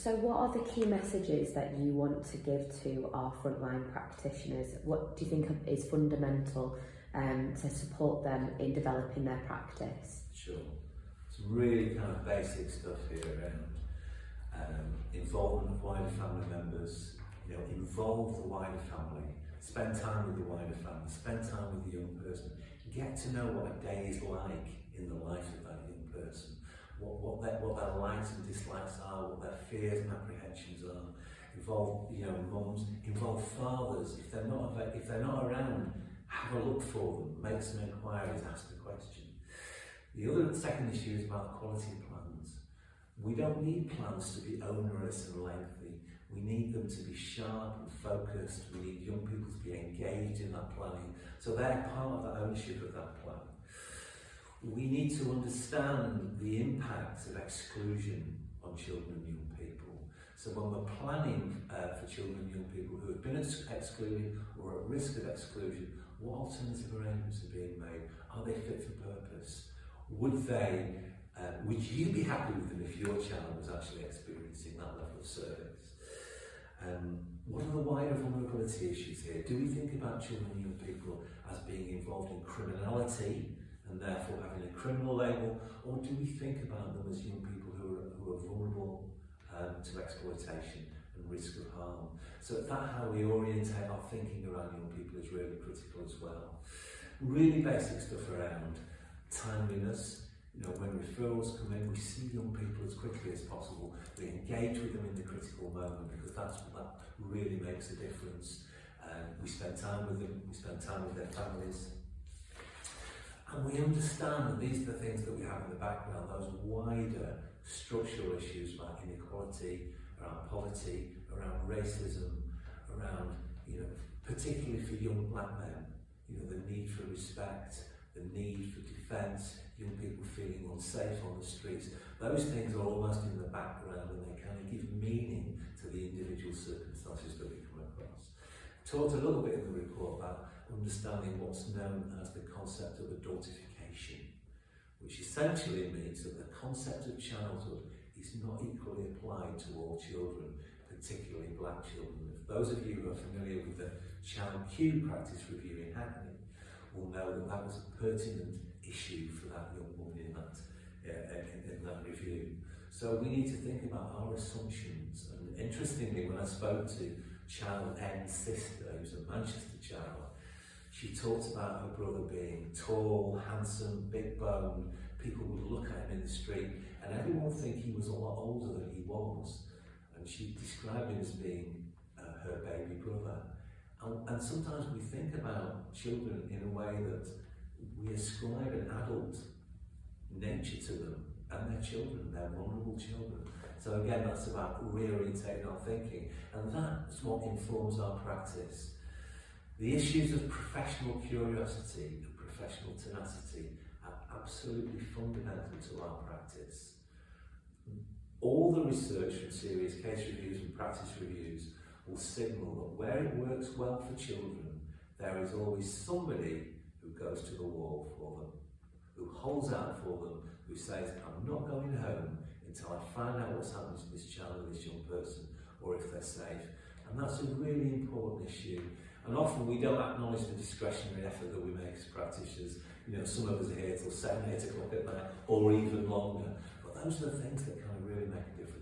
So what are the key messages that you want to give to our frontline practitioners? What do you think is fundamental to support them in developing their practice? Sure. Some really kind of basic stuff here around involvement of wider family members, involve the wider family, spend time with the wider family, spend time with the young person, get to know what a day is like in the life of that young person, what their likes and dislikes are, what their fears and apprehensions are. Involve mums, involve fathers. If they're not around, have a look for them, make some inquiries, ask the question. The second issue is about quality plans. We don't need plans to be onerous and lengthy. We need them to be sharp and focused. We need young people to be engaged in that planning, so they're part of the ownership of that plan. We need to understand the impact of exclusion on children and young people. So when we're planning for children and young people who have been excluded or at risk of exclusion, what alternative arrangements are being made? Are they fit for purpose? Would you be happy with them if your child was actually experiencing that level of service? What are the wider vulnerability issues here? Do we think about children and young people as being involved in criminality and therefore having a criminal label, or do we think about them as young people who are vulnerable to exploitation and risk of harm? So that how we orientate our thinking around young people is really critical as well. Really basic stuff around timeliness. When referrals come in, we see young people as quickly as possible. We engage with them in the critical moment, because that really makes a difference. We spend time with them, we spend time with their families. And we understand that these are the things that we have in the background, those wider structural issues like inequality, around poverty, around racism, around, particularly for young black men, the need for respect, the need for defence, young people feeling unsafe on the streets. Those things are almost in the background, and they kind of give meaning to the individual circumstances that we come across. Talked a little bit in the report about understanding what's known as the concept of adultification, which essentially means that the concept of childhood is not equally applied to all children, particularly black children. If those of you who are familiar with the Child Q practice review in Hackney will know that was a pertinent issue for that young woman in that review. So we need to think about our assumptions. And interestingly, when I spoke to Child N's sister, who's a Manchester child, she talked about her brother being tall, handsome, big boned. People would look at him in the street and everyone would think he was a lot older than he was. And she described him as being her baby brother. And sometimes we think about children in a way that we ascribe an adult nature to them, and they're children, they're vulnerable children. So again, that's about reorientating our thinking, and that's what informs our practice. The issues of professional curiosity and professional tenacity are absolutely fundamental to our practice. All the research from serious case reviews and practice reviews will signal that where it works well for children, there is always somebody who goes to the wall for them, who holds out for them, who says, I'm not going home until I find out what's happening to this child or this young person, or if they're safe. And that's a really important issue. And often we don't acknowledge the discretionary effort that we make as practitioners. Some of us are here till 7, 8 o'clock at night, or even longer. But those are the things that kind of really make a difference.